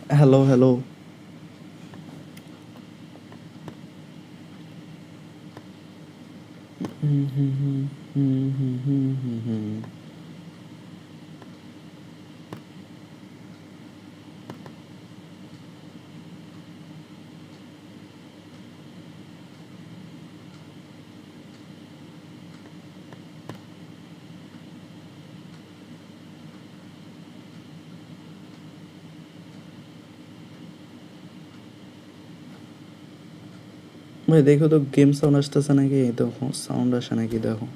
Hello, hello. হুম, হুম, হুম, হুম, হুম, হুম, হুম, হুম। ভাই দেখো তো গেম সাউন্ড আসতেছে নাকি, দেখো সাউন্ড আসে নাকি, দেখো।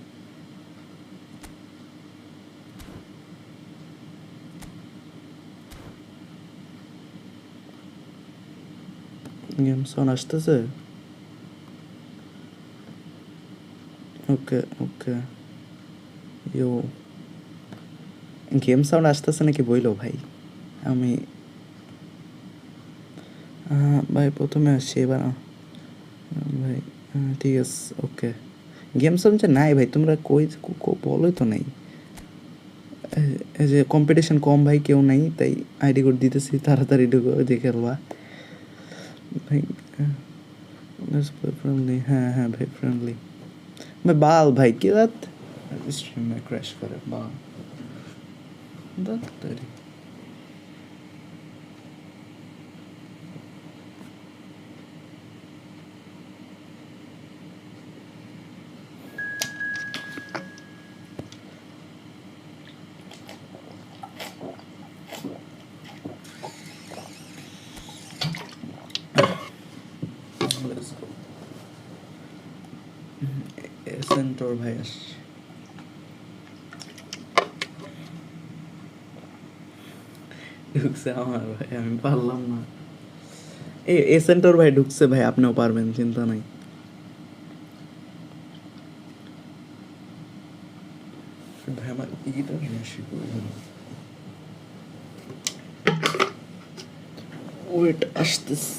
গেম সাউন্ড আসতেছে। ওকে, ওকে। ইয়ো, গেম সাউন্ড আসতেছে নাকি বইলো ভাই। আমি ভাই প্রথমে আসছি এবার। ভাই ঠিক আছে, ওকে। গেম সাউন্ড যে নাই ভাই, তোমরা কই বলোই তো নাই। এই যে কম্পিটিশন কম ভাই, কেউ নাই, তাই আইডি কোড দিতেছি, তাড়াতাড়ি ঢুকো যে খেলবা। ভাই ফ্রেন্ডলি, হ্যাঁ হ্যাঁ ভাই ফ্রেন্ডলি। ভাই বাল ভাই কি রাত স্ট্রিমে ক্র্যাশ করে বাল। তাড়াতাড়ি লেটস গো। সেন্টর ভাই আসছে। ঢুকছে আমার ভাই, আমি পারলাম না। এ সেন্টর ভাই ঢুকছে ভাই, আপনিও পারবেন, চিন্তা নাই। ভাই আমার ইটা বেশি প্রয়োজন। ওয়েট আসতেছে।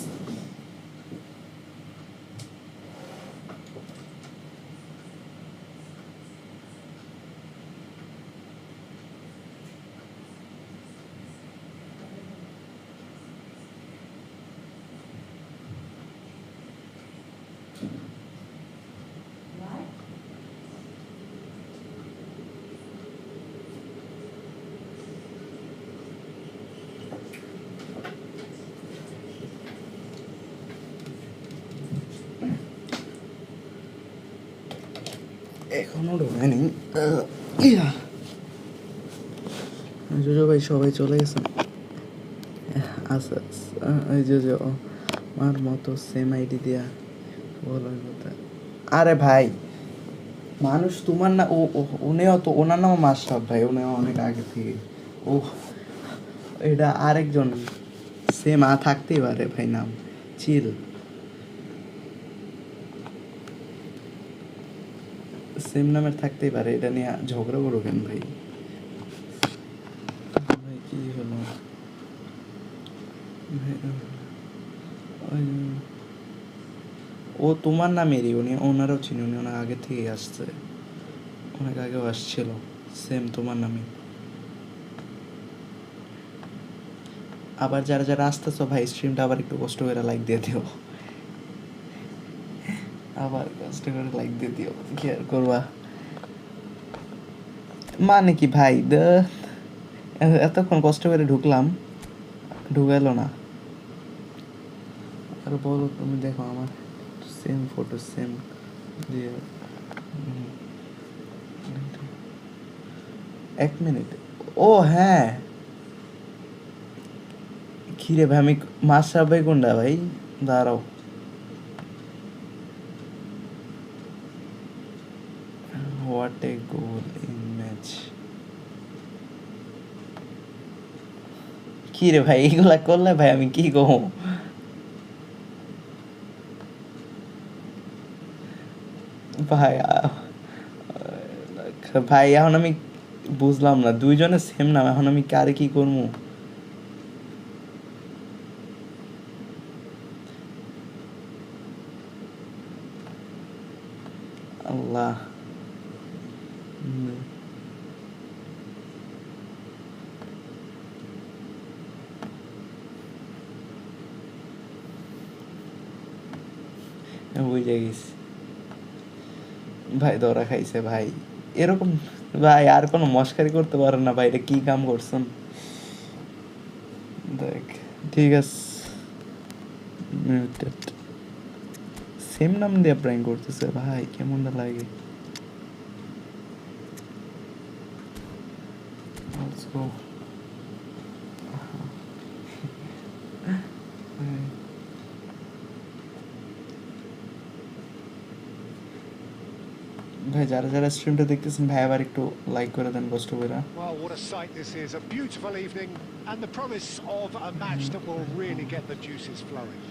এখনো ঢোকেনি। ইয়া, জোজো ভাই সবাই চলে গেছে। আচ্ছা, এই জোজো আমার মতো সেম আইডি দিয়া বলার কথা। আরে ভাই, মানুষ তোমার না, উনিও তো, ওনার নামও মাশরাফ ভাই, উনি অনেক আগে থেকে। ও, এটা আরেকজন সেম থাকতেই পারে ভাই, নাম চিল। সেম নামের থাকতেই পারে, এটা নিয়ে ঝগড়া করো কেন ভাই। ভাই কি হলো ভাই, ও তোমার নামেরই, উনি ওনারও চিনি, উনি অনেক আগে থেকেই আসছে, অনেক আগেও আসছিল, সেম তোমার নামে। আবার যারা যারা আসতেছো ভাই, স্ট্রিমটা আবার একটু কষ্ট করে লাইক দিয়ে দিও, আবার কষ্ট করে লাইক দিয়ে দিও, কি আর করবা। মানে কি ভাই, এতক্ষণ কষ্ট করে ঢুকলাম, ঢুকাইলো না। আর বলো তুমি, দেখো আমার সেম ফটো সেম দিয়ে। এক মিনিট। ও হ্যাঁ, খিরে ভাই, আমি মাশরাফ ভাই কোনটা ভাই, দাঁড়াও। What a goal in match. কি রে ভাই, এইগুলা করলে ভাই আমি কি কমু। ভাই ভাই এখন আমি বুঝলাম না, দুইজনে সেম নাম, এখন আমি কারে কি করবো। আল্লাহ। বুঝে গেছি ভাই, ধরা খাইছে ভাই। এরকম ভাই আর কোনো মস্কারি করতে পারেন না ভাই, এটা কি কাম করছেন? দেখ, ঠিক আছে, মিউটেড। সেম নাম দিয়ে প্র্যাঙ্ক করতেছে ভাই, কেমনটা লাগে? Let's go. ভাই যারা যারা স্ট্রিমটা দেখতেছেন ভাই আবার একটু লাইক করে দেন কষ্ট করে। Well, what a sight this is. A beautiful evening and the promise of a match that will really get the juices flowing.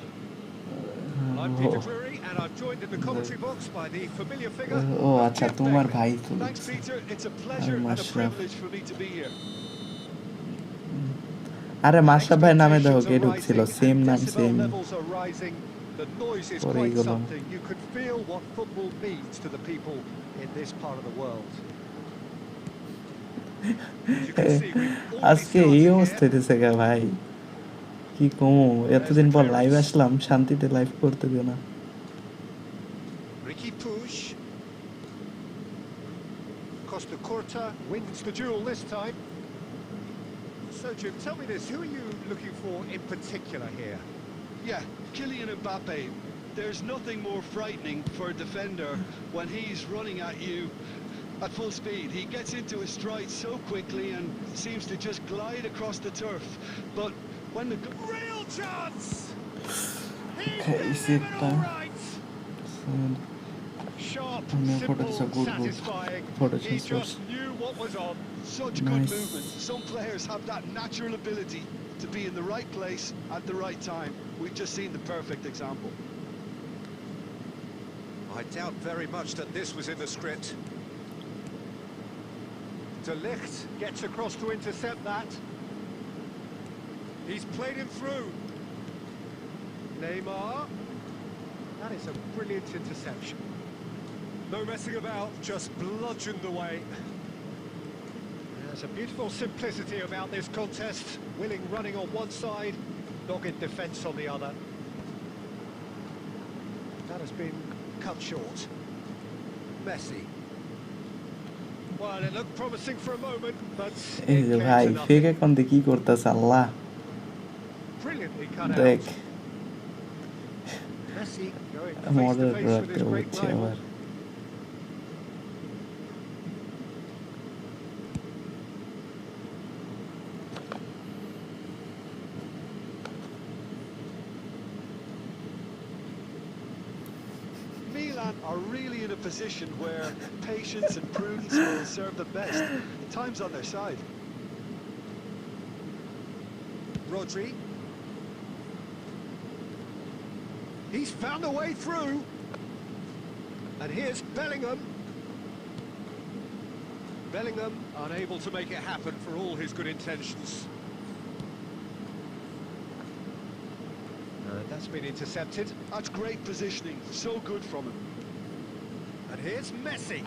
I'm Peter Drury and I'm joined in the commentary box by the familiar figure. ও আচ্ছা, তোমার ভাই তো। Thanks, Peter. It's a pleasure and a privilege for me to be here. আরে মাশরাফ ভাই নামে দেখো কে ঢুকছিল, same নাম same. The noise is quite something. You can feel what football means to the people in this part of the world. আজকে এই অবস্থা হইতেছে গা ভাই, কি কমো, এতদিন পর লাইভ আসলাম, শান্তিতে লাইভ করতে দিও না। Ricky push. Costa Curta wins the duel this time. So Jim, tell me this, who are you looking for in particular here? Yeah, Kylian Mbappe. There's nothing more frightening for a defender when he's running at you at full speed. He gets into his stride so quickly and seems to just glide across the turf. But when the real chance, he's it all right. Sharp, simple, satisfying. He just knew what was on. Such good movement. Some players have that natural ability to be in the right place at the right time. We've just seen the perfect example. I doubt very much that this was in the script. De Ligt gets across to intercept that. He's played him through. Neymar. That is a brilliant interception. No messing about, just bludgeoned away. There's a beautiful simplicity about this contest. Willing running on one side, dogged defence on the other. That has been cut short. Messi. Well, it looked promising for a moment, but এই যে ভাই fake অ্যাকাউন্টে কি করতেছে আল্লাহ, brilliantly cut দেখ out. Messi going face to মডার face with রাখতে his great হচ্ছে rival. আবার। Milan are really in a position where patience and prudence will serve them best. Time's on their side. Rodri. He's found a way through. And here's Bellingham. Bellingham unable to make it happen for all his good intentions. That's been intercepted. That's great positioning. So good from him. And here's Messi.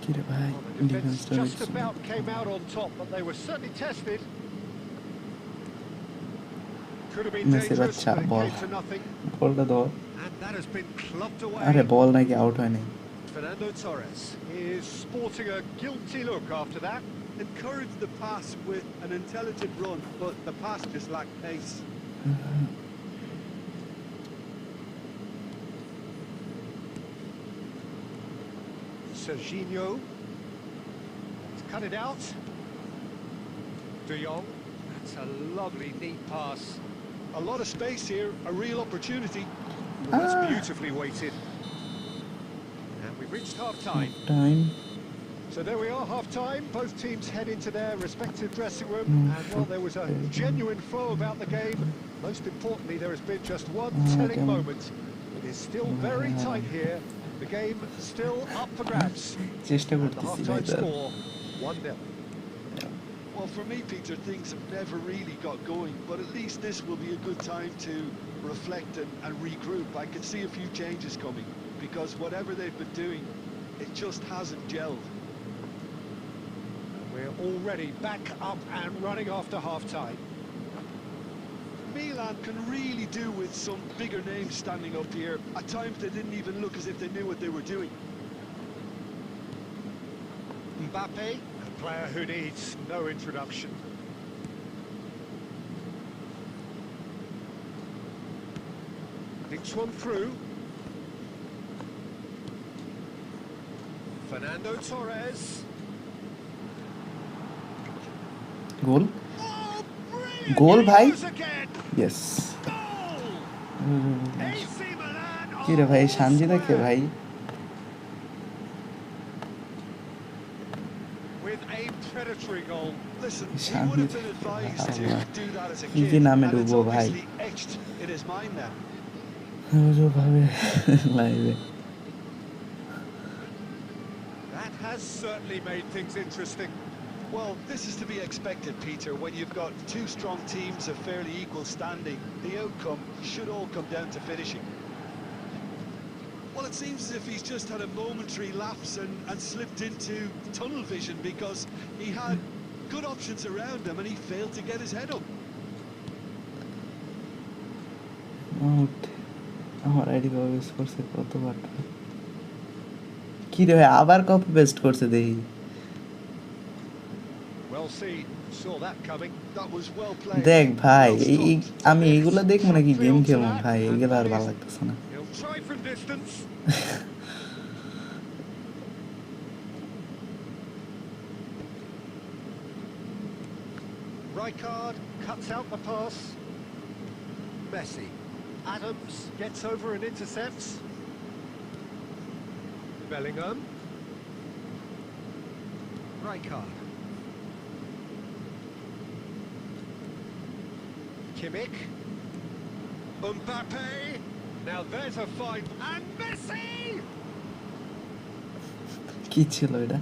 কি রে ভাই, The defence just about came out on top, but they were certainly tested. Could have been মেসির dangerous, বাচ্চা but it ball, came to nothing. বলটা দাও। And that has been clubbed away. আরে বল নাকি out হয় নাই? Fernando Torres is sporting a guilty look after that. Encouraged the pass with an intelligent run, but the pass just lacked pace. Serginho. Let's cut it out. De Jong. That's a lovely, neat pass. A lot of space here, a real opportunity. Well, that's beautifully weighted. And we've reached half-time. Time So there we are, half-time. Both teams head into their respective dressing room. And, well, there was a genuine flow about the game. Most importantly, there has been just one telling moment. It is still very tight here. The game still up for grabs. চেষ্টা And the করতেছি ভাই half-time তার। score, 1-0. Well, for me, Peter, things have never really got going, but at least this will be a good time to reflect and regroup. I can see a few changes coming, because whatever they've been doing, it just hasn't gelled. We're already back up and running after half-time. Milan can really do with some bigger names standing up here. At times they didn't even look as if they knew what they were doing. Mbappe, a player who needs no introduction. Thinks one through. Fernando Torres. Goal Oh, গোল ভাই brilliant again. Yes Goal. AC Milan. কি রে ভাই শান্তি দেখে ভাই With a predatory goal. Listen, he Shanti would have been advised to do that as a কি kid, কি নামে and it's ডুবো ভাই obviously etched in his mind now. ভাবে লাইভে That has certainly made things interesting. Well, this is to be expected, Peter. When you've got two strong teams of fairly equal standing, the outcome should all come down to finishing. Well, it seems as if he's just had a momentary lapse and slipped into tunnel vision, because he had good options around him and he failed to get his head up. Out আমার ID copy paste করছে কতবার কি রে ভাই আবার copy paste করছে দেখি Well seen. Saw that coming. That was well played. দেখ ভাই Well এই stopped. আমি এইগুলো দেখবো নাকি গেম খেলবো ভাই এগুলো আর ভালো লাগতেছে না He'll try from distance. Rijkaard cuts out the pass. Messi. Adams gets over and intercepts. Bellingham. Rijkaard. Kimmich. Mbappe. Now there's a fight. And Messi! কি ছিল এটা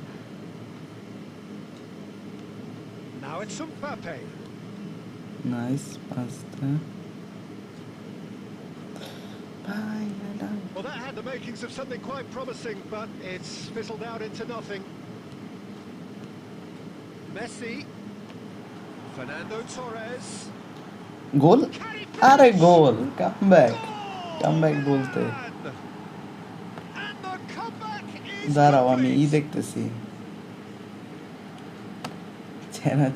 Now it's Mbappe. নাইস পাসটা ভাই এটা Well, that had the makings of something quite promising, but it's fizzled out into nothing. Messi. Fernando Torres. Goal Can he আরে finish? গোল comeback বলতে And the comeback is দাঁড়াও আমি complete. দেখতেছি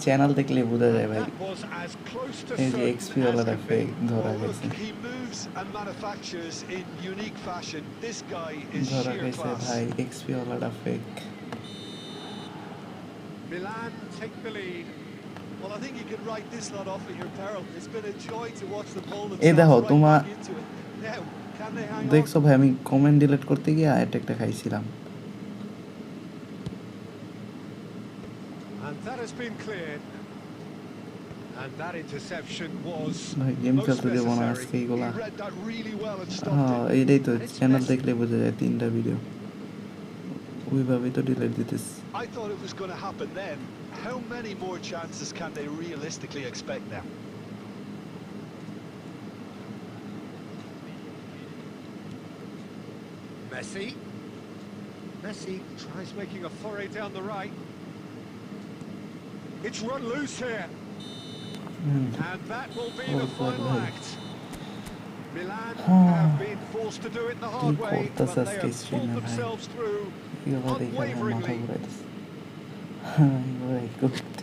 channel দেখলে বোঝা যায় ভাই That was as close to এই যে certain XP as ওয়ালাটা can fake be. ধরা Well, look, গেছে he moves and manufactures in unique fashion. This guy is ধরা sheer গেছে class. ভাই এক্সপি ওয়ালাটা fake Milan take the lead. Well, I think you can write this lot off at your peril. It's been a joy to watch them bowl এই দেখো themselves right তোমার back into it. Now, can they hang on? দেখছো ভাই আমি comment delete করতে গিয়ে অ্যাটাকটা খাইছিলাম And that has been cleared. And that interception was ভাই গেম most খেলতে দেবো না necessary. আজকে He এইগুলা read that really well and stopped হ্যাঁ it. এইটাই তো And it's চ্যানেল Messi. দেখলে বোঝা যায় 3টা ভিডিও ওইভাবেই তো ডিলিট দিতেছি I thought it was going to happen then. How many more chances can they realistically expect now? Messi. Messi tries making a foray down the right. It's run loose here. And that will be the Oh, final God. act. Milan Oh. have been forced to do it the hard way, but করতেছে they আজকে have স্ট্রিমে pulled ভাই themselves through এগুলো দেখে আমার মাথা unwaveringly. ঘুরাইতেছে এগুলো করতে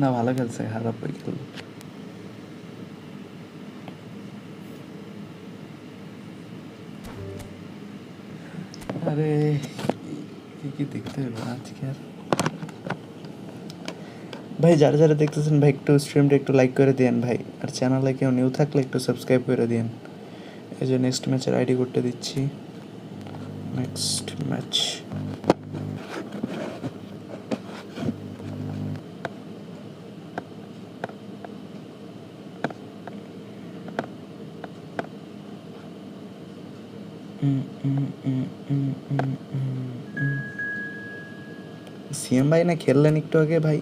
না ভালো খেলছে খারাপ হয়ে গেল আরে কি দেখতে হবে আজকে আর ভাই যারা যারা দেখতেছেন ভাই একটু স্ট্রিমটা একটু লাইক করে দিয়েন ভাই আর চ্যানেলে কেউ নিউ থাকলে একটু সাবস্ক্রাইব করে দিয়েন এই যে নেক্সট ম্যাচের আইডি করতে দিচ্ছি নেক্সট ম্যাচ সিএম ভাই না খেললেন একটু আগে ভাই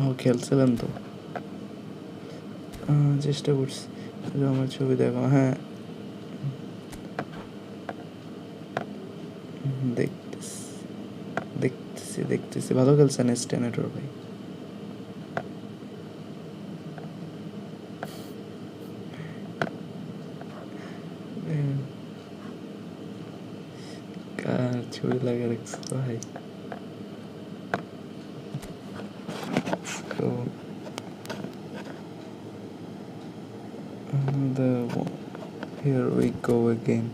ও খেলছিলেন তো চেষ্টা করছি আমার ছবি দেখো হ্যাঁ দেখতেছি দেখতেছি দেখতেছি ভালো খেলছেন স্টেনেটর ভাই Right. Let's go. Here we go again.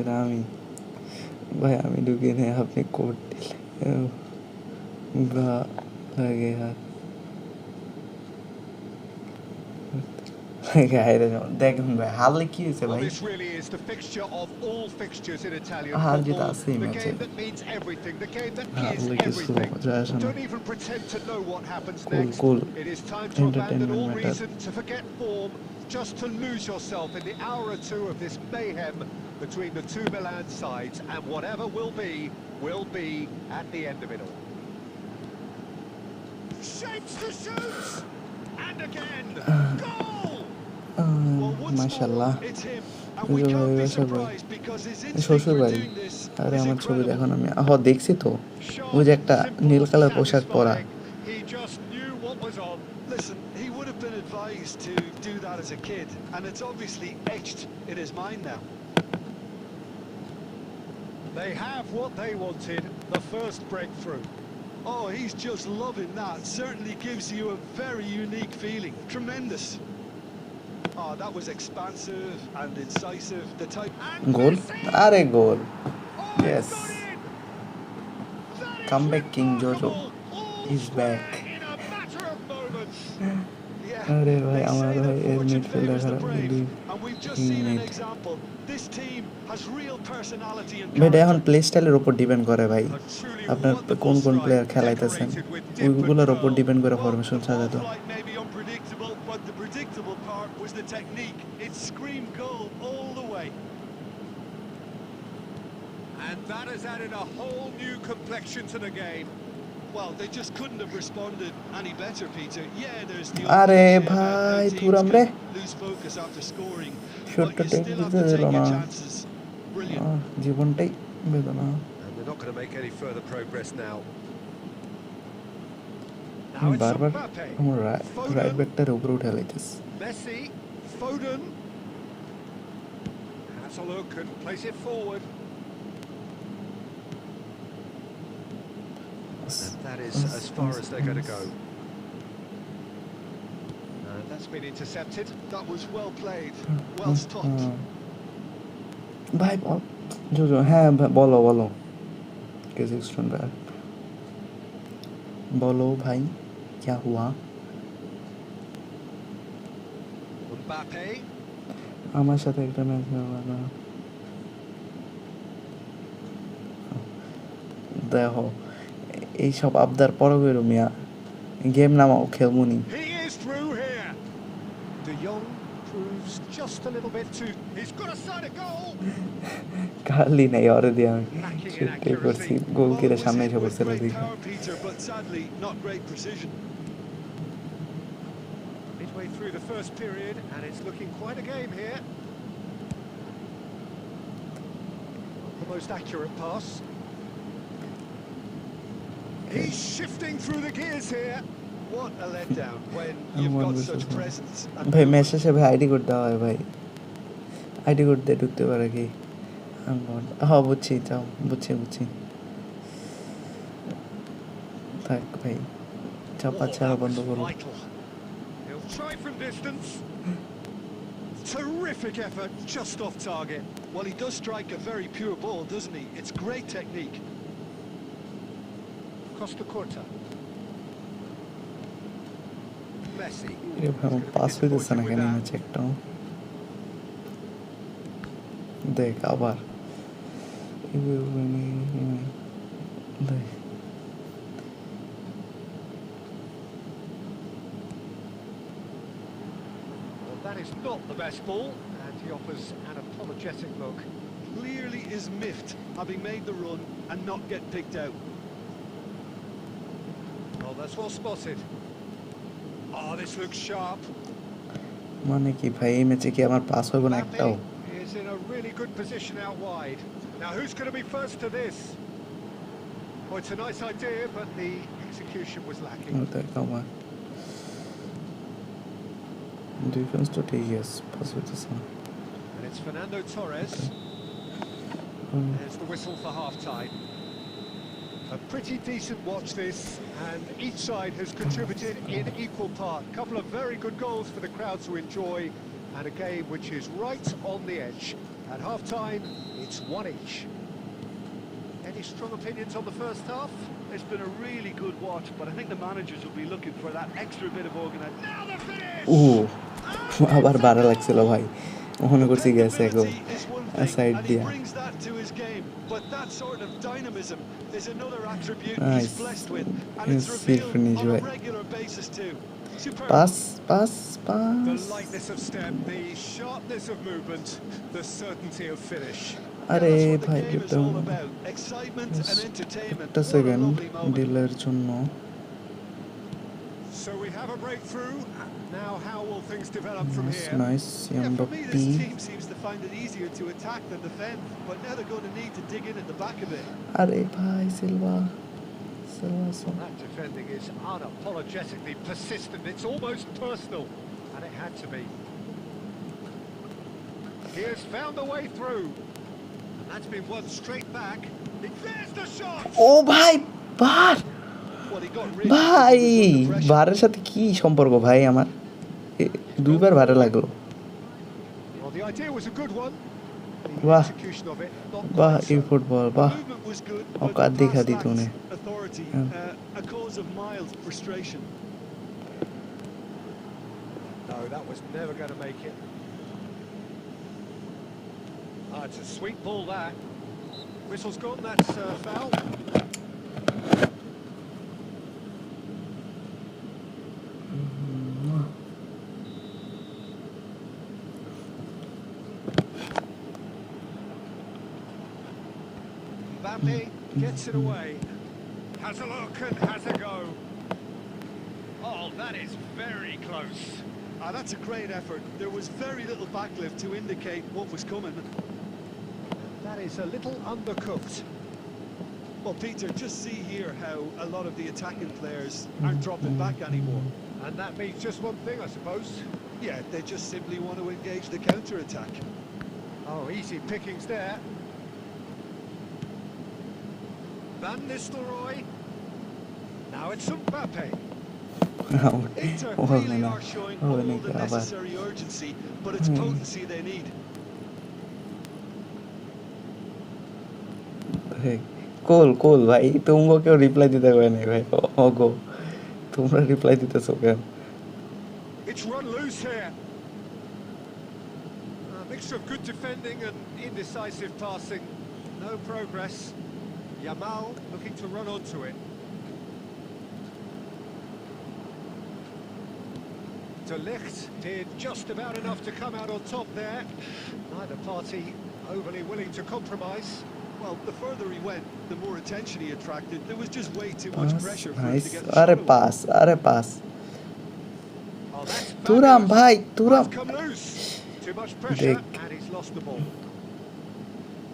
Rami भाई आमी ढुके ने अपने कोट लगे यार দেখুন ভাই হারলে কি হয়েছে Well, ভাই this really is the fixture of all fixtures in Italian হার জিত football. আছেই The ম্যাচে game that means everything, the game that is হারলে কিছু everything. যায় আসে না Don't even pretend to know what happens Cool, next. cool. It is time to abandon Entertainment all matter. reason to forget form, just to lose yourself in the hour or two of this mayhem between the two Milan sides, and whatever will be at the end of it all. Shapes to shoot! And again! Goal! Well, once মাশাআল্লাহ more, it's him. And we can't be surprised because his instinct শ্বশুর for ভাই doing this আরে is আমার ছবি incredible. দেখো না আমি দেখছি তো Sharp, ওই যে একটা simple, নীল কালার পোশাক পরা satisfying. He just knew what was on. Listen, he would have been advised to do that as a kid, and it's obviously etched in his mind now. They have what they wanted, the first breakthrough. Oh, he's just loving that. Certainly gives you a very unique feeling. Tremendous. Oh, that was expansive and incisive. The type. গোল আরে গোল Oh, Yes. it's got in. That is Come back, King Jojo. remarkable. All He's back. square in a matter of moments. Yeah. আরে ভাই They আমার say ভাই that এর fortune midfielder favours the খারাপ brave, কিন্তু and we've just he seen an made. example. This team has real personality and ভাই এটা এখন character. প্লে স্টাইলের উপর ডিপেন্ড করে ভাই A truly আপনার wonderful কোন কোন strike, প্লেয়ার খেলাইতেছেন decorated with dip and ওইগুলোর উপর curl. ডিপেন্ড করে Well, ফরমেশন the ball সাজাতো flight may be unpredictable, but the predictable part was the technique. It screamed goal all the way. And that has added a whole new complexion to the game. Well, they just couldn't have responded any better, Peter. Yeah, there's the আরে obvious about ভাই how teams তুরাম রে can lose focus after scoring, শটটা but you take still have দিতে to দিল take না your chances. Brilliant. জীবনটাই বেদনা And they're not going to make any further progress now. Now it's বারবার Mbappe. আমার রাইট Foden, ব্যাকটার উপরে উঠে লাইতেছে Messi, Foden. Has a look and plays it forward. And that is as far as they're going to go. That's been intercepted. That was well played, well stopped. ভাই বল JoJo হ্যাঁ বলো বলো case এক্সট্রন back বলো ভাই क्या हुआ Mbappe. আমার সাথে একটা ম্যাচ না দেখো এইসব আবদার পরে বেরো মিয়া গেম নামাও খেলবুনি He is through here. De Jong proves just a little bit too. He's got a side of goal. কালি নেই অরে দিয়ে আমি Lacking in শুটে করছি accuracy. গোল Well, কিরে it was সামনে hit এসে with বসে great দিকে power, Peter, but sadly not great precision. Midway through the first period, and it's looking quite a game here. The most accurate pass. He's shifting through the gears here. What a letdown when you've got such presence. And ভাই match শেষে ভাই ID code দেওয়া হয় ভাই ID code দিয়ে ঢুকতে পারে কি হ্যাঁ বুঝছি যাও বুঝছি থাক ভাই চাপা Oh, ছাড়া that বন্ধ was করো vital. He'll try from distance. Terrific effort, just off target. well, he does strike a very pure ball, doesn't he? It's great technique. Costa Corta. Messi. এরে ভাই আমার পাস হইতেছে না কেন ম্যাচ একটাও দেখ আবার দেখ Well, that is not the best ball, and he offers an apologetic look. Clearly is miffed, having made the run and not get picked out. Oh, that's well spotted. Oh, this looks sharp. মানে কি ভাই এই ম্যাচে কি আমার pass হইব না একটাও Mbappe is in a really good position out wide. Now, who's going to be first to this? Oh, it's a nice idea, but the execution was lacking. দেখ আমার ডিফেন্সটা ঠিকই আছে, পাস হইতেছে না। And it's Fernando Torres. There's the whistle for half-time. A pretty decent watch this, and each side has contributed in equal part. A couple of very good goals for the crowd to enjoy, and a game which is right on the edge. At half-time, it's 1 each. Any strong opinions on the first half? It's been a really good watch, but I think the managers will be looking for that extra bit of organisation. Now the finish! আবার বাড়া লাগছিল ভাই, মনে করছি গেছে গো Dependability is one thing, side and he দিয়া। brings that to his game. But that sort of dynamism is another attribute Nice. he's blessed with, and Yes, it's revealed finish, on a right. regular basis too. Superb. Pass The lightness of step, the sharpness of movement, the certainty of finish. আরে That's what the ভাই game is এটা all about. Excitement and entertainment. একটা What a second lovely moment. ডিলের জন্য। So we have a breakthrough. Now how will things develop from here? Nice Yeah, for me, Mbappé. this team seems to find it easier to attack than defend, but now they're going to need to dig in at the back of it. আরে ভাই Silva That defending is unapologetically persistent. It's almost personal, and it had to be. He has found a way through, and that's been won straight back. He clears the shot. ও ভাই বার Well, he got rid ভাই, he was under pressure. বারের সাথে কি সম্পর্ক ভাই আমার, দুইবার বারে লাগলো। Well, the idea was a good one. The Wah. execution of it, not বাহ quite so. এই ফুটবল The বাহ, movement was good, but औकात the दिखा pass दी lacked तूने। authority, Yeah. a cause of mild frustration. No, that was never going to make it. It's a sweet ball, that. Whistle's gone, that's foul. Mbappe gets it away. Has a look and has a go. Oh, that is very close. That's a great effort. There was very little backlift to indicate what was coming. That is a little undercooked. Well, Peter, just see here how a lot of the attacking players aren't dropping back anymore. And that means just one thing, I suppose. Yeah, they just simply want to engage the counter-attack. Oh, easy pickings there. Van Nistelrooy. Now it's Mbappe. Inter really are showing all the necessary urgency, but it's potency they need. কোল ভাই, তোমরা কেউ reply দিতে পারে নাই ভাই, ওগো তোমরা reply দিতেছো কেন? It's run loose here. A mixture of good defending and indecisive passing. No progress. Yamal looking to run onto it. De Ligt did just about enough to come out on top there. Neither party overly willing to compromise. Well, the further he went, the more attention he attracted. There was just way too much pressure for him nice, to get the আরে shot pass Oh, that's Thuram fabulous. ভাই Thuram. It's come loose. Too much pressure, Dick. and he's lost the ball.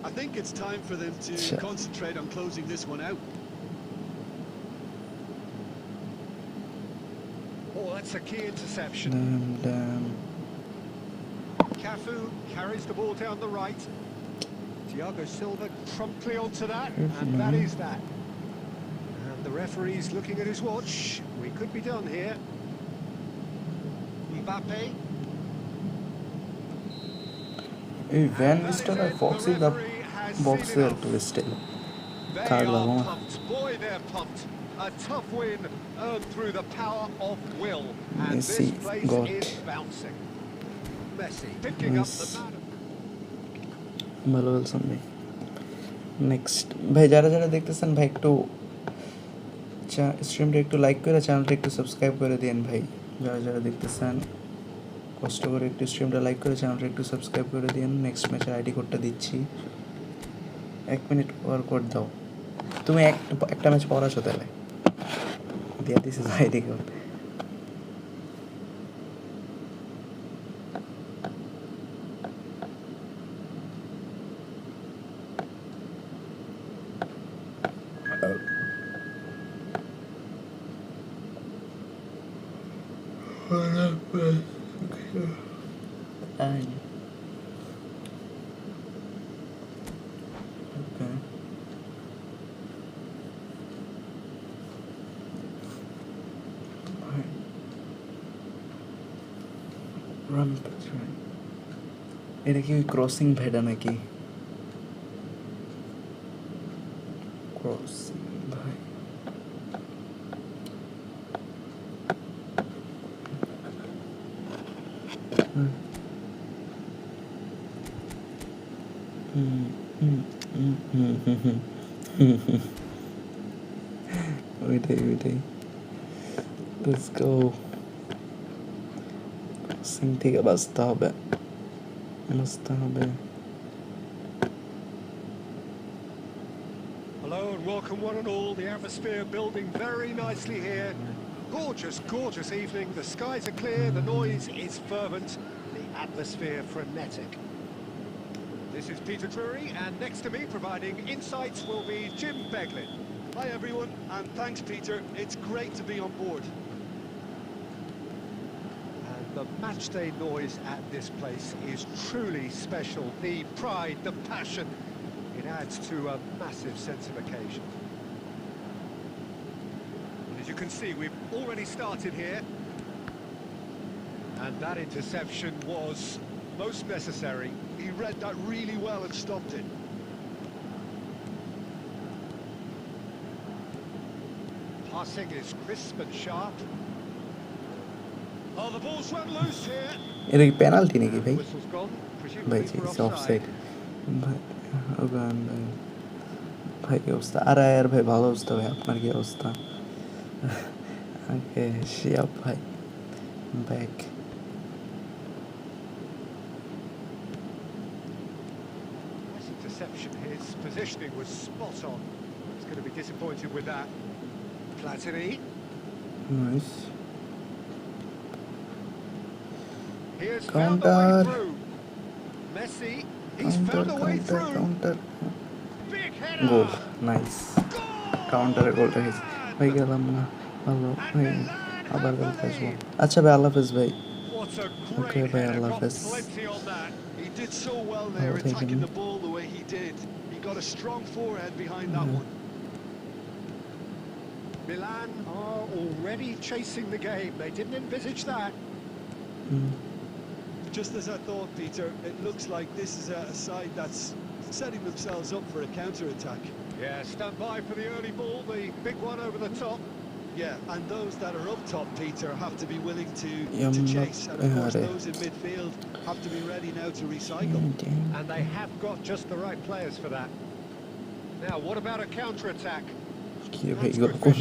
I think it's time for them to Sure. concentrate on closing this one out. Oh, that's a key interception. Cafu carries the ball down the right. Thiago Silva promptly onto that, and that is that. And the referee's looking at his watch. We could be done here. Mbappe. এই van নিস্টার আর foxy দা বক্সের টুইস্টে They card are লাগানো। pumped. Boy, they're pumped. A tough win earned through the power of will. And Messi this place got- is bouncing. Messi picking up the Nice. man. ভালো বলছেন ভাই। Next ভাই, যারা যারা দেখতেছেন ভাই একটু স্ট্রিমটা একটু লাইক করে চ্যানেলটা একটু সাবস্ক্রাইব করে দিন ভাই। যারা যারা দেখতেছেন কষ্ট করে একটু স্ট্রিমটা লাইক করে চ্যানেলটা একটু সাবস্ক্রাইব করে দিন। নেক্সট ম্যাচের আইডি কোডটা দিচ্ছি, 1 মিনিট পর কোড দাও। তুমি একটা ম্যাচ পর আসো তাহলে, দিয়া দিস ইজ আইডি কোড। এটা কি ক্রসিং ভেড়া নাকি? ক্রসিং ভাই ওইটাই লেটস গো। ক্রসিং থেকে বাঁচতে হবে। Hello and welcome one and all. The atmosphere building very nicely here. Gorgeous evening. The skies are clear, the noise is fervent, the atmosphere frenetic. This is Peter Drury, and next to me providing insights will be Jim Beglin. Hi everyone, and thanks Peter. It's great to be on board. And the matchday noise at this place is truly special. The pride, the passion, it adds to a massive sense of occasion. And as you can see, we've already started here. And that interception was most necessary. He read that really well and stopped it. Passing is crisp and sharp. Oh, the ball's run loose here. এটা কি penalty নাকি ভাই? Whistle's gone, ভাই presumably for offside offside. ভাই ওগান ভাই কি অবস্থা? আর ভাই ভালো অবস্থা ভাই, আপনার কি অবস্থা? ওকে শিয়াব ভাই back. Nice interception. His positioning was spot on. He's going to be disappointed with that. Platini. Nice Here's found the way Counter. through. Messi. He's found the way through. Counter Big header. Goal nice কাউন্টারে গোলটা হয়েছে ভাই। গেলাম না ভালো ভাই, আবার গেলতে আসবো। আচ্ছা ভাই আল্লাহ হাফেজ ভাই। What a Okay, great bye, header. Allah Got Hafiz. plenty on that. He did so well there, I'll take attacking him. the ball the way he did. He got a strong forehead behind that one. Milan are already chasing the game. They didn't envisage that. Just as I thought, Peter, it looks like this is a side that's setting themselves up for a counter-attack. Yeah, stand by for the early ball, the big one over the top. Yeah, and those that are up top, Peter, have to be willing to Yum, chase. And of course, yeah, those in midfield have to be ready now to recycle. And they have got just the right players for that. Now, what about a counter-attack? কি ভাই এগুলো কোন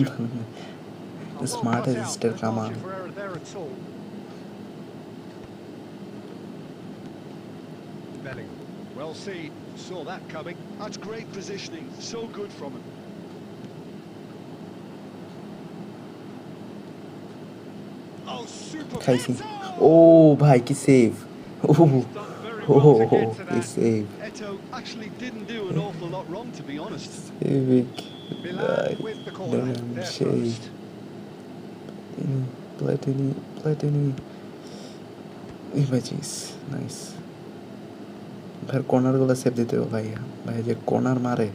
Well smart cut out, অ্যাসিস্টের no কামান। margin for error there at all. Belling, well seen, saw that coming. That's great positioning, so good from him. Oh, super খাইছি। hit! ও ভাই কি save! ও He's done very well to get to কি that. Save! Eto actually didn't do an awful lot wrong, to be honest. সেভিক Milan ভাই with the corner, damn their সেই first. Platini images nice. ভাই কর্নারগুলো save দিতে হবে ভাই। ভাই যে কর্নার মারে।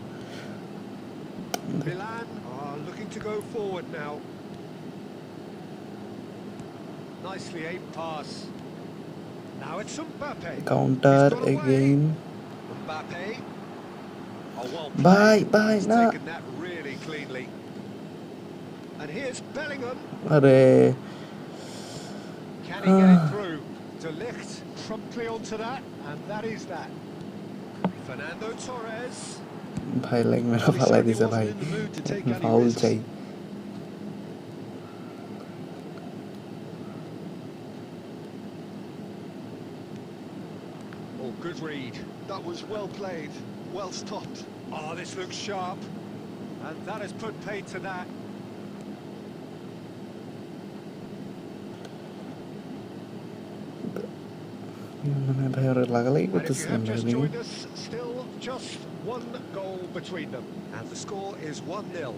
Milan are looking to go forward now. Nicely aimed pass. Now it's Mbappe. Counter He's got away. Again Mbappe. Oh, well ভাই played. ভাই He's না taken that really cleanly. And here's Bellingham. আরে Can he get it through? De Ligt promptly onto that, and that is that. Fernando Torres. ভাই like Mera Well, he ফালাই certainly দিছে ভাই, wasn't in the mood to take any foul risks. চাই। Oh, good read. That was well played, well stopped. Oh, this looks sharp. And that has put paid to that. মানে ভাই ওরা লাগালাগি And if you করতেছিলাম have ভাই just আমি। joined us, still just one goal between them. And the score is 1-0.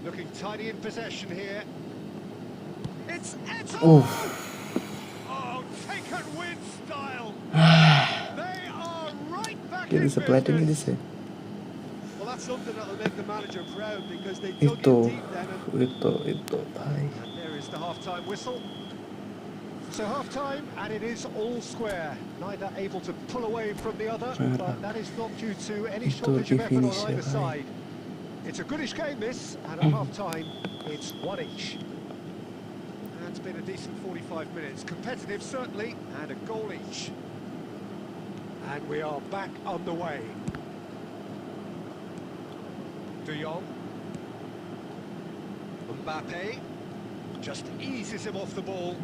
Looking tidy in possession here. It's Eto! Oof. Oh, taken with style. They are right back K in দিছে? Platini business. দিছে? Well, that's something that'll make the manager proud because they এই dug তো in deep then and এই তো ভাই And there is the half-time whistle. So half-time, and it is all square. Neither able to pull away from the other, but that is not due to any shortage of effort on either side. It's a goodish game, this, and at half-time, it's one each. And it's been a decent 45 minutes. Competitive, certainly, and a goal each. And we are back underway. De Jong. Mbappe just eases him off the ball.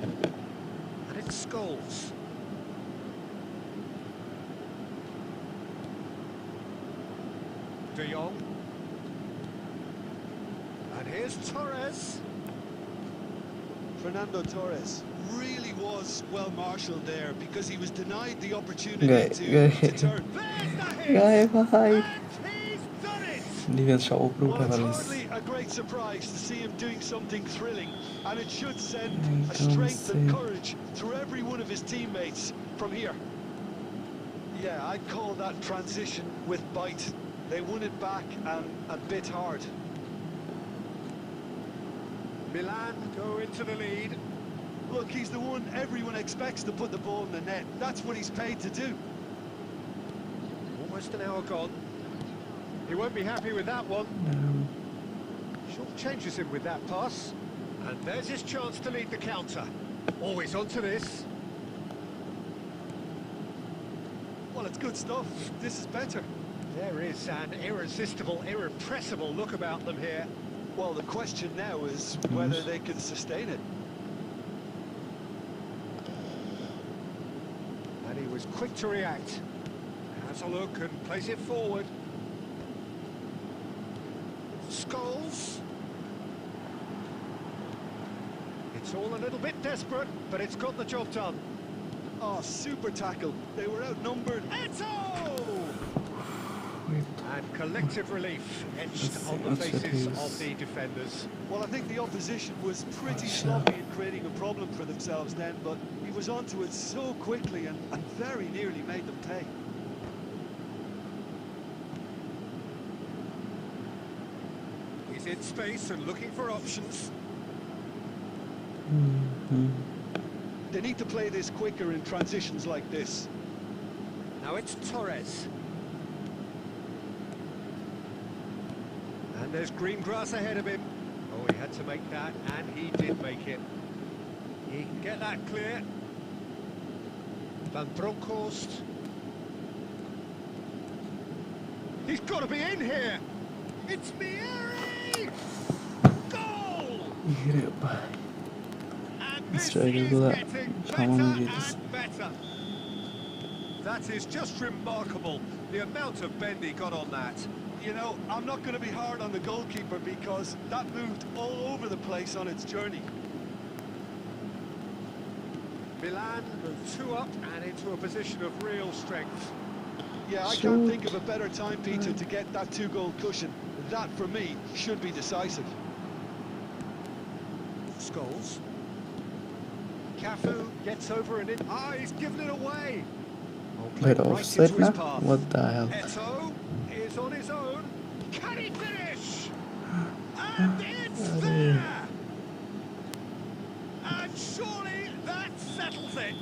And it's Scholes. De Jong. And here's Torres. Fernando Torres really was well marshalled there because he was denied the opportunity to turn. There's the hit! গায়ে ভাই And he's done it! Defence সব উপরে Well, উঠে it's ফেলিস hardly a great surprise to see him doing something thrilling, and it should send a don't strength and see. courage through every one of his teammates from here. Yeah, I'd call that transition with bite. They won it back and bit hard. Milan go into the lead. Look, he's the one everyone expects to put the ball in the net. That's what he's paid to do. Almost an hour gone. He won't be happy with that one. Short changes him with that pass. And there's his chance to lead the counter. Always onto this. Well, it's good stuff. This is better. There is an irresistible, irrepressible look about them here. Well, the question now is whether they can sustain it. And he was quick to react. Has a look and plays it forward. Scholes. It's all a little bit desperate, but it's got the job done. Oh, super tackle. They were outnumbered. Eto! And collective relief etched on the faces of the defenders. Well, I think the opposition was pretty sloppy in creating a problem for themselves then, but he was onto it so quickly and very nearly made them pay. He's in space and looking for options. They need to play this quicker in transitions like this. Now it's Torres. And there's green grass ahead of him. Oh, he had to make that, and he did make it. He can get that clear. Van Bronckhorst. He's got to be in here. It's Mieri! Goal! And this is getting better and better. That is just remarkable, the amount of bend he got on that. You know, I'm not going to be hard on the goalkeeper because that moved all over the place on its journey. Milan move two up and into a position of real strength. Yeah, I can't think of a better time, Peter, to get that two-goal cushion. That, for me, should be decisive. Scholes. Cafu gets over and in. Ah, he's given it away. Wait, offside now? What the hell? Eto is on his own. Can he finish? And it's there! And surely that settles it.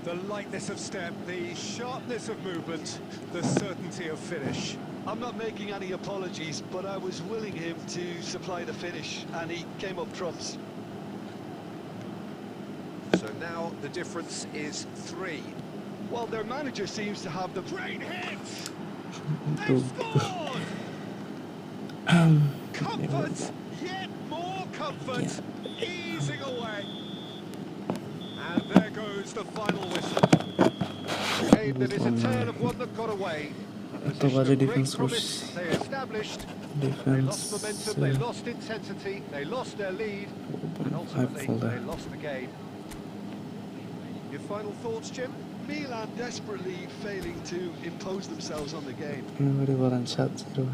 The lightness of step, the sharpness of movement, the certainty of finish. I'm not making any apologies, but I was willing him to supply the finish, and he came up trumps. So now the difference is 3. Well, their manager seems to have the... Great hit! They've scored! Comfort, yet more comfort, easing away. And there goes the final whistle. A game that is a tale of one that got away. A position of great promise they established. They lost momentum, they lost intensity, they lost their lead, and ultimately they lost the game. Your final thoughts, Jim? Milan desperately failing to impose themselves on the game. Everybody বলেন 7-0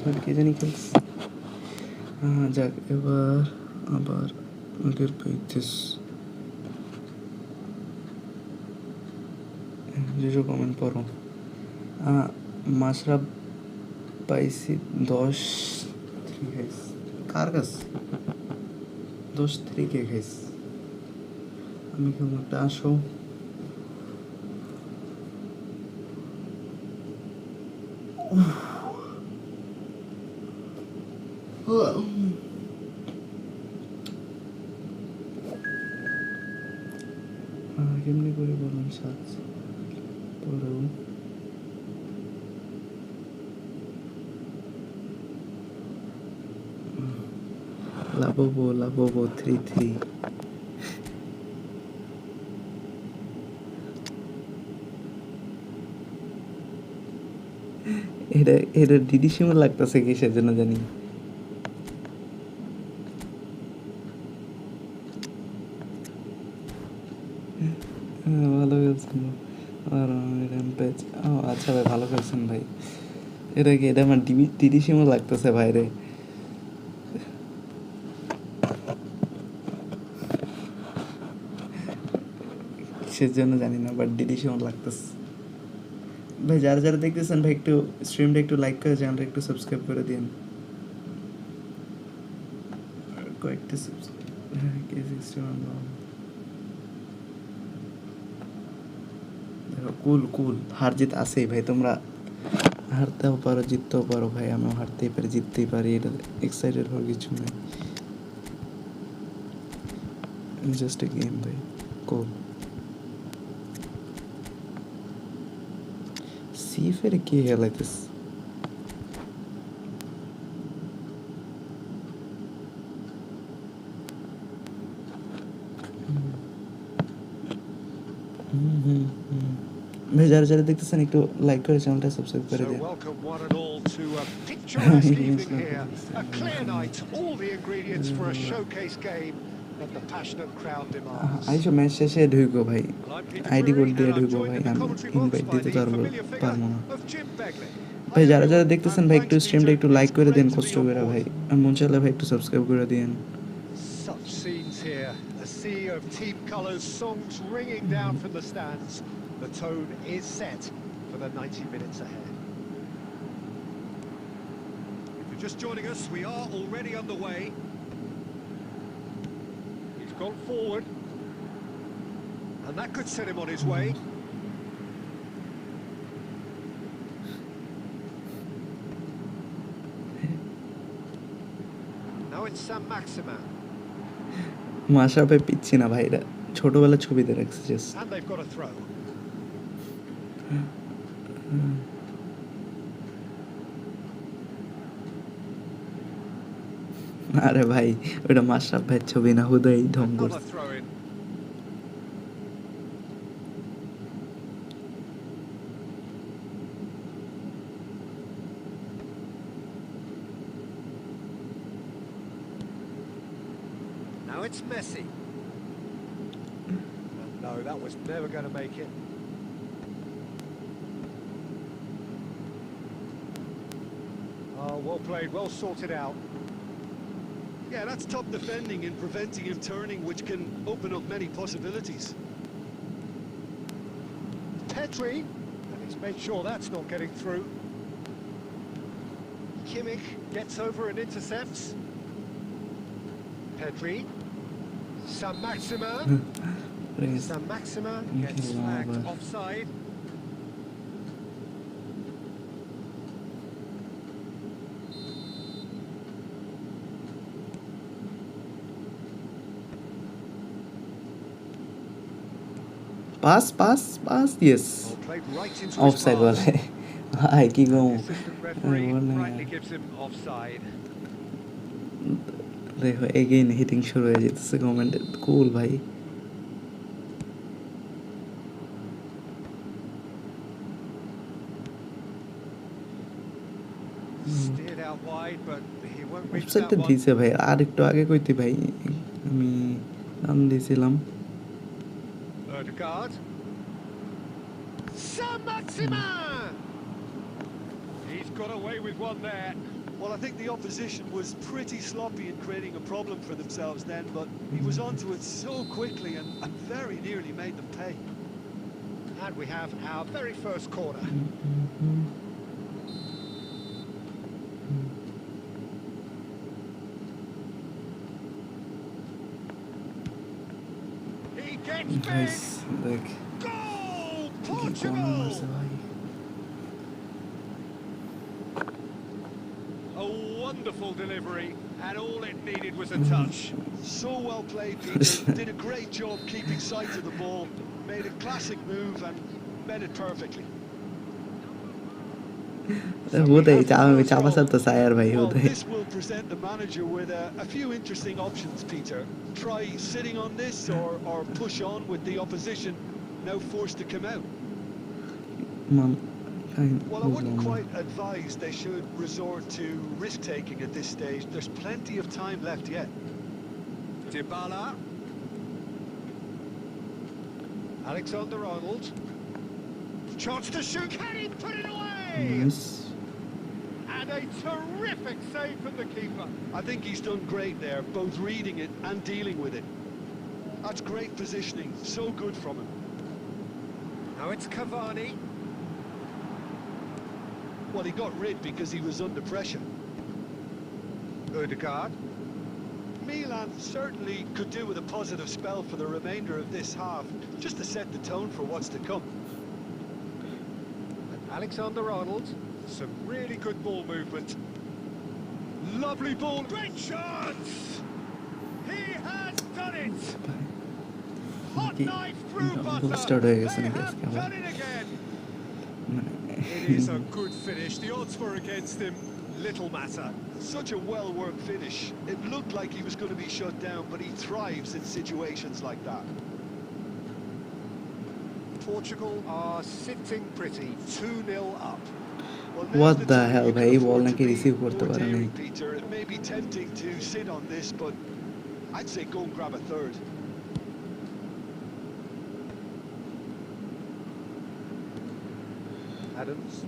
ভাই কে জানি খেলছে যাক এবার আবার আগের পেয়েছিস JoJo comment পড়ো। মাশরাফ পাইছি 10 3 খাইস। কার কাছে 10 3 কে খাইস? আমি কেমন একটা আসো। কেমনি করে বলুন সাজ পড়ো। লাবোবো 3-3। এটা ডিডি সিমা লাগতেছে কিসের জন্য জানি। ভালো খেলছেন আর র্যাম্পেজ। ও আচ্ছা ভাই, ভালো খেলছেন ভাই। এটা আমার ডিডি সিমা লাগতেছে ভাই রে। কিসের জন্য জানি না, বাট ডিডি সিমা লাগতেছে ভাই। যারা যারা দেখতেছেন ভাই, একটু স্ট্রিমটা একটু লাইক করে, চ্যানেলটা একটু সাবস্ক্রাইব করে দিন। কয়েকটা দেখো, কুল হার জিত আছেই ভাই। তোমরা হারতেও পারো, জিততেও পারো ভাই। আমিও হারতেই পারি, জিততেই পারি। এটা এক্সাইটেড হওয়ার কিছু নেই, জাস্ট এ গেম ভাই। কুল সিফের কে খেলাইতেছে? ভাই যারা যারা দেখতেছেন একটু লাইক করে, চ্যানেলটা সাবস্ক্রাইব করে So দিন। welcome one and all to a picturesque evening here. A clear night, all the ingredients for a showcase game that the passionate crowd demands. আইসো ম্যাচ শেষে ঢুকো ভাই, Well, I'm Peter ID code Drury, দিয়ে and I'm ঢুকো joined ভাই। in the আমি commentary box invite by দিতে the পারবো familiar figure পারবো না of Jim Begley. ভাই। Hi যারা যারা everyone, দেখতেছেন and ভাই, একটু thanks, স্ট্রিমটা Peter. একটু লাইক It's করে great দিন to কষ্ট be on করে board. ভাই। আর মন চাইলে ভাই একটু সাবস্ক্রাইব করে দিন। Such scenes here. A sea of team colours, songs ringing down from the stands. The tone is set for the 90 minutes ahead. If you're just joining us, we are already underway. He's gone forward, and that could set him on his way. Now it's Sam Maximin, মাশরাফ ভাই পিচ্ছি না ভাই, এটা ছোটবেলার ছবিতে রাখছে just. and they've got a throw. আরে ভাই ওটা মাশরাফ ভাইয়ের ছবি না, হুদাই ঢং Another করছে। throw in. Now it's Messi. And no, that was never going to make it. Oh, well played, well sorted out. Yeah, that's top defending and preventing him turning, which can open up many possibilities. Petri, and he's made sure that's not getting through. Kimmich gets over and intercepts. Petri. Sam Maximin. Sam Maximin gets flagged offside. Pass yes. Well, played right into his offside path. বলে ভাই, কি গো। The assistant referee rightly gives him offside. দেখো again heating শুরু হয়ে যেতেছে কমেন্টে। কুল ভাই। Steered out wide, but he won't reach that অফসাইডটা one. দিছে ভাই, আর একটু আগে কইতে ভাই, আমি নাম দিয়েছিলাম। Odegaard. Sam Maximin! He's got away with one there. Well, I think the opposition was pretty sloppy in creating a problem for themselves then, but he was onto it so quickly and very nearly made them pay. And we have our very first corner. He gets Guys, big. देख Goal! कि कौन Portugal! मरसे भाई A wonderful delivery, and all it needed was a touch. So well played, Peter. Did a great job keeping sight of the ball. Made a classic move and met it perfectly. होते ही चापा साथ तो सायर भाई Well, होते ही this will present the manager with a few interesting options, Peter. Try sitting on this or push on with the opposition now forced to come out. man Well, I wouldn't quite advise they should resort to risk-taking at this stage. There's plenty of time left yet. Dybala. Alexander-Arnold. Chance to shoot. Can he put it away? yes And a terrific save from the keeper. I think he's done great there, both reading it and dealing with it. That's great positioning, so good from him. Now it's Cavani. Well, he got rid because he was under pressure. Ødegaard. Milan certainly could do with a positive spell for the remainder of this half, just to set the tone for what's to come. And Alexander-Arnold. Some really good ball movement. Lovely ball. Great chance! He has done it! Hot knife through butter. started They against have done it again. It is a good finish. The odds were against him. Little matter. Such a well-worked finish. It looked like he was going to be shut down, but he thrives in situations like that. Portugal are sitting pretty. 2-0 up. Well, What now's the time hell, you can bhai? afford Ball to নাকি be receive করতে more পারে নাই। daring, Peter. It may be tempting to sit on this, but I'd say go and grab a third. Adams.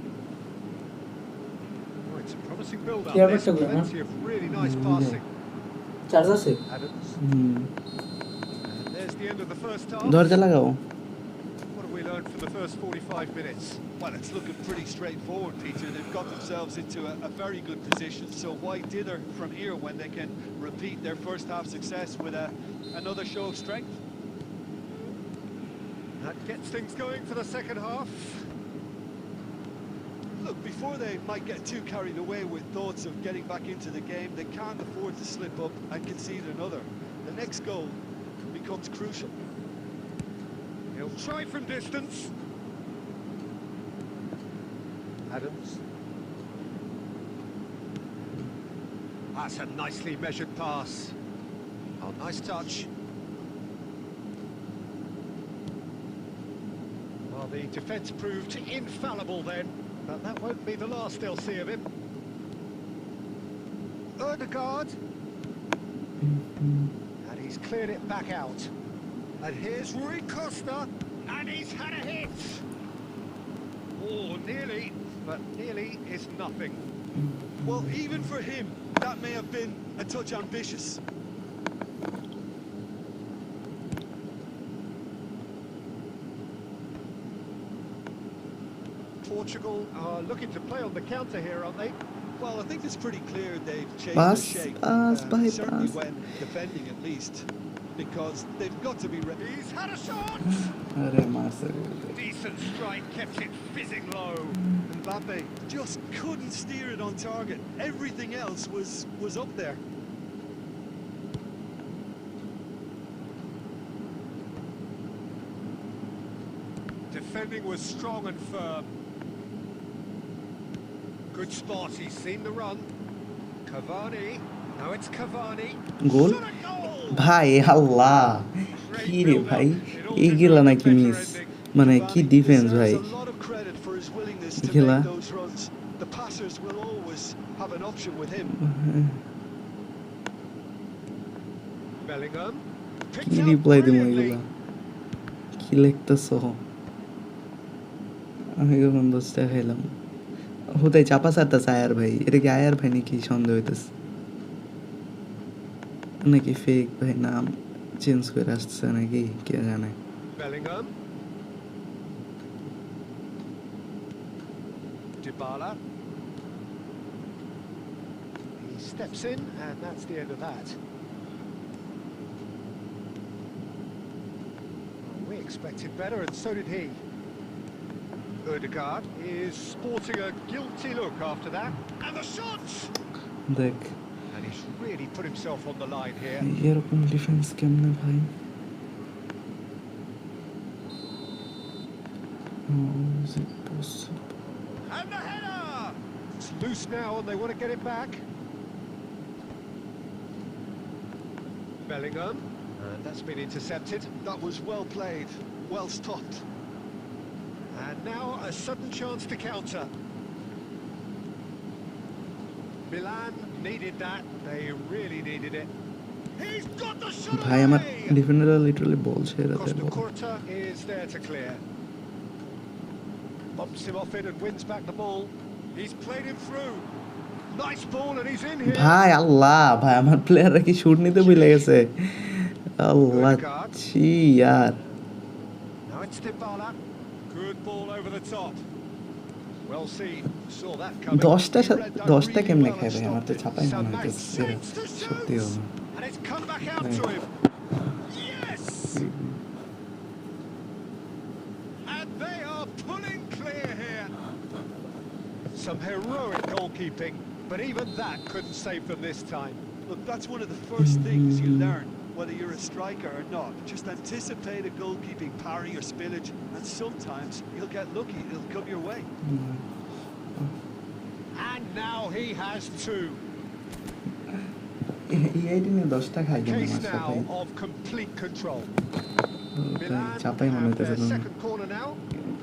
Oh, it's a promising build-up. Yeah, There's but- plenty of really nice passing. Charge আছে Adams. Hmm And there's the end of the first half. দরজা লাগাও What have we learned from the first 45 minutes? Well, it's looking pretty straightforward, Peter. They've got themselves into a very good position, so why dither from here when they can repeat their first half success with another show of strength? That gets things going for the second half. Look, before they might get too carried away with thoughts of getting back into the game, they can't afford to slip up and concede another. The next goal becomes crucial. He'll try from distance. Adams. That's a nicely measured pass. Oh, nice touch. Well, the defence proved infallible then, but that won't be the last they'll see of him. Ødegaard. And he's cleared it back out. And here's Rui Costa, and he's had a hit. Oh, nearly, but nearly is nothing. Well, even for him, that may have been a touch ambitious. Portugal are looking to play on the counter here, aren't they? Well, I think it's pretty clear they've changed Pass, their shape, pass, bye, certainly pass. when defending at least, because they've got to be ready. He's had a shot! अरे मार सके Decent strike, kept it fizzing low. Mbappe just couldn't steer it on target. Everything else was up there. Defending was strong and firm. Good spot, he's seen the run. Cavani, now it's Cavani. Goal Shot a goal! ভাই আল্লাহ কি রে ভাই এইগুলা নাকি miss মানে কি defence ভাই Deserves a lot of credit for his willingness to Gila. make those runs. The passers will always have an option with him. Bellingham. কি Picked out রিপ্লাই দিব brilliantly. এগুলা কি লিখতেছ আমি কখন দোষটা খাইলাম হতে চাপা সারতেছে আয়ার ভাই এটা কি আয়ার ভাই নাকি সন্দেহ হইতেছে নাকি ফেক ভাই নাম চেঞ্জ করে আসছে নাকি কে জানে Bellingham. Dybala. He steps in, and that's the end of that. Well, we expected better, and so did he. Odegaard is sporting a guilty look after that. And the shot! দেখ And he's really put himself on the line here. এরকম defence কেমনে ভাই? Is it possible? And the header! It's loose now, and they want to get it back. Bellingham, and that's been intercepted. That was well played, well stopped. And now a sudden chance to counter. Milan needed that. They really needed it. He's got the shot ভাই আমার away! ডিফেন্ডাররা literally বল ছেড়ে দেয় Costa ball. Curta is there to clear. Bumps him off it and wins back the ball. He's played him through. Nice ball, and he's in here. ভাই আল্লাহ ভাই আমার প্লেয়াররা কি shoot নিতে ভুলে গেছে আল্লাহ ছি यार Now it's Dybala. Good ball over the top. Well seen. Saw that coming. 10টা কেমনে খায় ভাই আমার তো ছাপাই মনে হইতেছে সত্যি হবে And it's come back out to him. Yes! And they are pulling clear here. Some heroic goalkeeping, but even that couldn't save them this time. Look, that's one of the first things you learn, whether you're a striker or not. Just anticipate a goalkeeping parry or spillage, and sometimes you'll get lucky, it'll come your way. And now he has two. এই দিনে 10টা খাই কেন Case আমার now সাথে of complete control. ছাপাই মনে have হইতেছে their second corner now.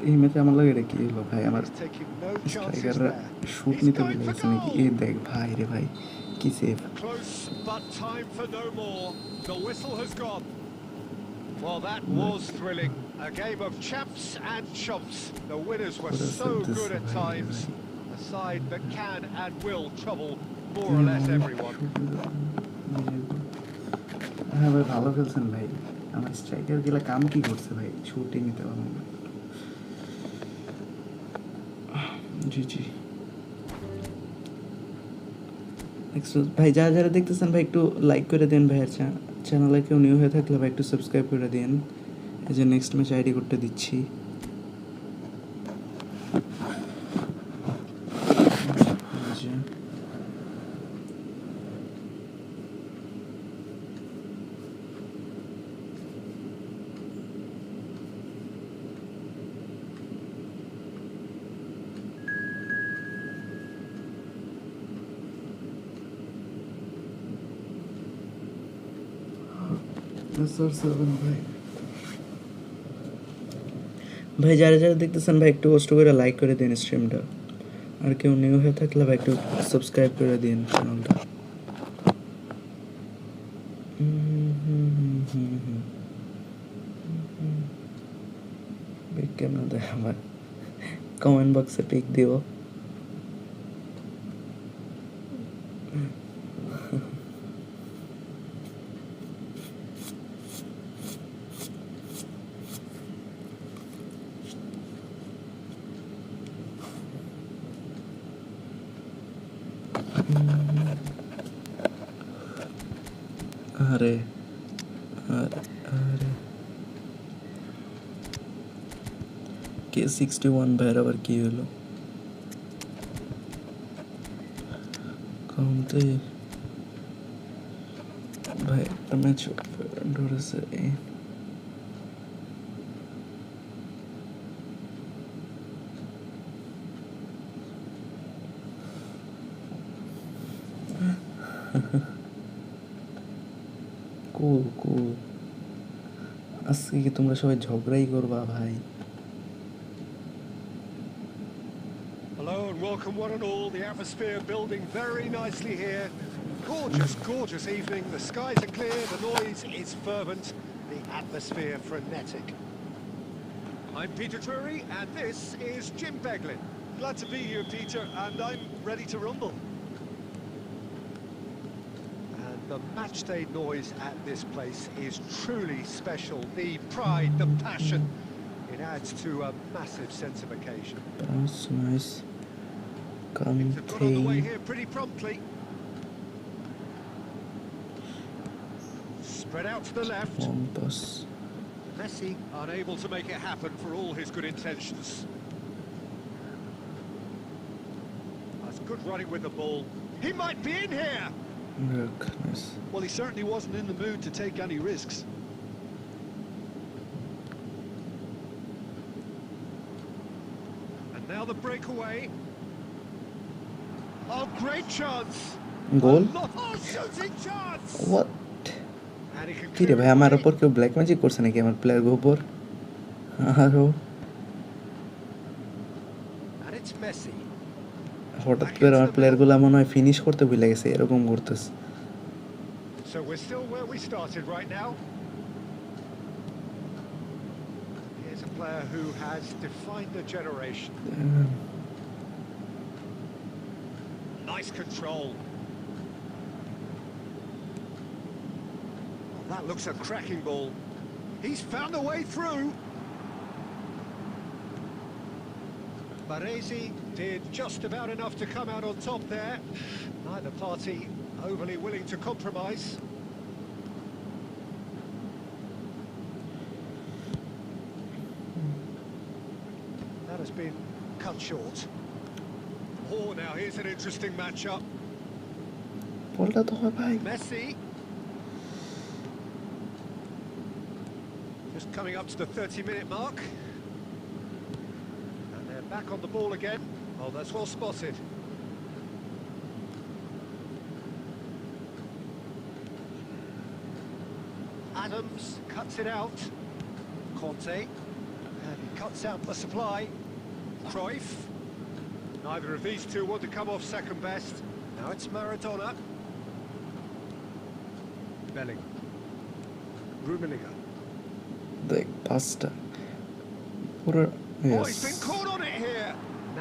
এই ম্যাচে আমার লাগে এটা কি হলো ভাই আমার He's taking no chances স্ট্রাইকাররা there. Shoot He's নিতে going ভুলে for গেছে নাকি goal. এই দেখ ভাই রে ভাই কি save Close, but time for no more. The whistle has gone. Well, that was thrilling. A game of champs and chumps. The winners were so good at times. A side that can and will trouble more or less everyone. হ্যাঁ ভাই ভালো খেলছেন ভাই আমার striker গেলে কাম কি করছে ভাই শুটই নিতে পারলাম না জি জি ভাই যারা যারা দেখতেছেন ভাই একটু লাইক করে দেন ভাইয়ের চ্যানেলে কেউ নিউ হয়ে থাকলে ভাই একটু সাবস্ক্রাইব করে দেন এই যে নেক্সট ম্যাচ আইডি করতে দিচ্ছি ভাই যারা যারা দেখতেছেন ভাই একটু কষ্ট করে লাইক করে দিন স্ট্রিমটা আর কেউ নিউ হয়ে থাকলে ভাই একটু সাবস্ক্রাইব করে দিন চ্যানেলটা কেমন দেয় আমার কমেন্ট বক্সে পিক দিব আরে আরে আরে কে 61 ভাইয়ের আবার কি হলো কমতে ভাই একটা ম্যাচ ধরেছে কুল কুল আজকে কি তোমরা সবাই ঝগড়াই করবা ভাই Hello and welcome one and all. The atmosphere building very nicely here. Gorgeous, gorgeous evening. The skies are clear, the noise is fervent, the atmosphere frenetic. I'm Peter Drury and this is Jim Beglin. Glad to be here, Peter, and I'm ready to rumble. And the matchday noise at this place is truly special. The pride, the passion, it adds to a massive sense of occasion. That's nice. Things have got on the way Conte. here pretty promptly. Spread out to the left. Campos. Messi unable to make it happen for all his good intentions. That's good running with the ball. He might be in here. Nice. Well, he certainly wasn't in the mood to take any risks. And now the breakaway. Oh, great chance. Goal? Oh, shooting chance. What? And he can কি রে clear ভাই it আমার away. উপর কেউ black magic করছে নাকি আমার প্লেয়ারের উপর আরো And it's Messi. হঠাৎ করে আমার প্লেয়ারগুলো মনে হয় ফিনিশ করতে ভুলে গেছে এরকম করতেছে So we're still where we started right now. Here's a player who has defined a generation. Nice control. That looks a cracking ball. He's found a way through. Baresi did just about enough to come out on top there. Neither party overly willing to compromise. That has been cut short. Oh, now here's an interesting matchup. বলটা তো হয় ভাই Messi. Just coming up to the 30-minute mark. And they're back on the ball again. Oh, that's well spotted. Adams cuts it out. Conte. And he cuts out the supply. Cruyff. Neither of these two want to come off second best. Now it's Maradona. Bellingham. Rummenigge. দেখ পাঁচটা পুরো Oh, he's been caught on it here.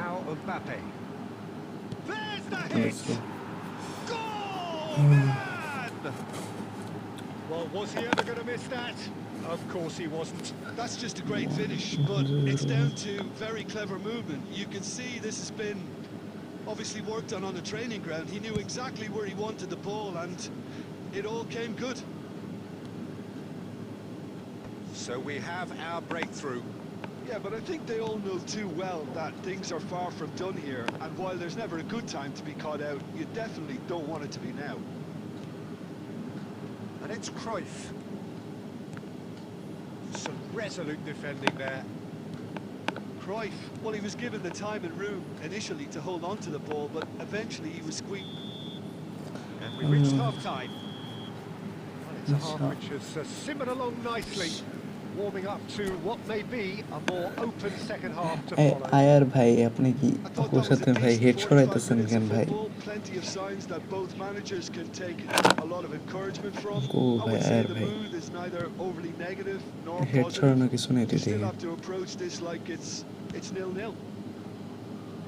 Now Mbappe. There's the hit. Goal, man! Well, was he ever going to miss that? Of course he wasn't. That's just a great finish, but it's down to very clever movement. You can see this has been obviously worked on the training ground. He knew exactly where he wanted the ball, and it all came good. So we have our breakthrough. Yeah, but I think they all know too well that things are far from done here, and while there's never a good time to be caught out, you definitely don't want it to be now. And it's Cruyff. Some resolute defending there. Cruyff, well, he was given the time and room initially to hold on to the ball, but eventually he was squeezed. And we reached half-time. Well, it's a half which has simmered along nicely, warming up to what may be a more open second half to follow. আয়ার ভাই আপনি কি I thought or that was সাথে a ভাই decent head 45 ছড়াইতেছেন minutes কেন of ভাই football, plenty of signs that both managers can take a lot of encouragement from. ও I ভাই would say আয়ার the ভাই mood is neither overly negative nor হেড positive. ছড়ানো কিছু নেই You still দিদি have to approach this like it's 0-0.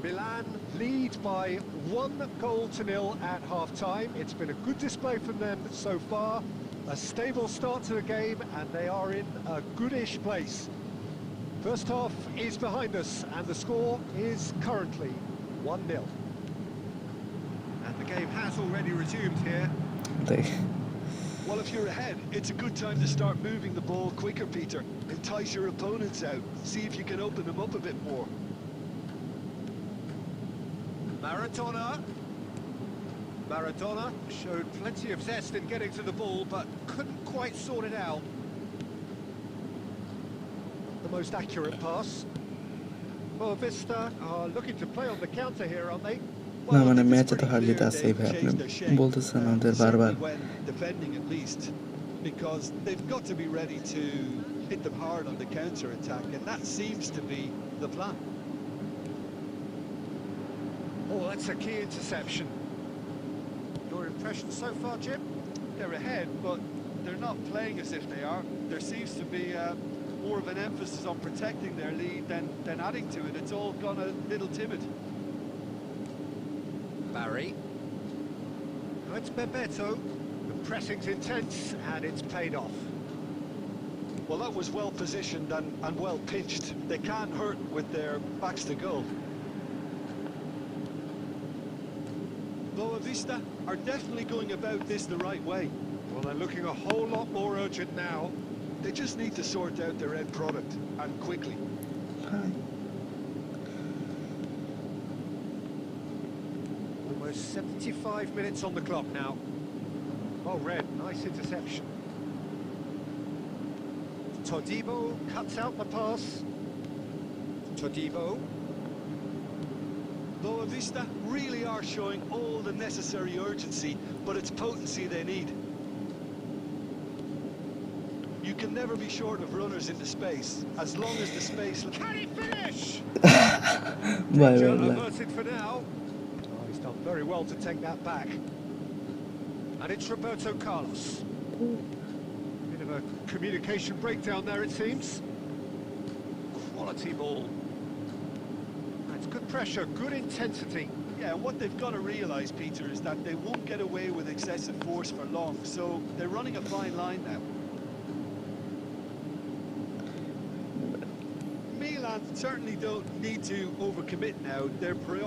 Milan lead by 1-0 at half-time. It's been a good display from them so far. A stable start to the game, and they are in a goodish place. First half is behind us, and the score is currently 1-0. And the game has already resumed here. দেখ Well, if you're ahead, it's a good time to start moving the ball quicker, Peter. Entice your opponents out. See if you can open them up a bit more. Maradona showed plenty of zest in getting to the ball, but couldn't quite sort it out. The most accurate pass. Boa Vista are looking to play on the counter here, aren't they? না Well, মানে I think it's ম্যাচে তো pretty হার জিত clear আছেই ভাই they've আপনি changed their shape. বলতেছেন আমাদের বারবার Certainly when defending at least, because they've got to be ready to hit them hard on the counter attack, and that seems to be the plan. Oh, that's a key interception. Your impression so far, Jim? They're ahead, but they're not playing as if they are. There seems to be more of an emphasis on protecting their lead than adding to it. It's all gone a little timid. Barry. Oh, it's Bebeto. The pressing's intense, and it's paid off. Well, that was well positioned and well pitched. They can't hurt with their backs to goal. Boa Vista are definitely going about this the right way. Well, they're looking a whole lot more urgent now. They just need to sort out their end product, and quickly. Almost 75 minutes on the clock now. Oh, Red, nice interception. Todibo cuts out the pass. Todibo. Boa Vista really are showing all the necessary urgency, but it's potency they need. You can never be short of runners into space, as long as the space... Can he finish? Vai, Danger vai, vai. averted for now. Oh, he's done very well to take that back. And it's Roberto Carlos. Bit of a communication breakdown there, it seems. Quality ball. That's good pressure, good intensity. Yeah, and what they've got to realise, Peter, is that they won't get away with excessive force for long, so they're running a fine line now. Milan certainly don't need to overcommit now. Their priority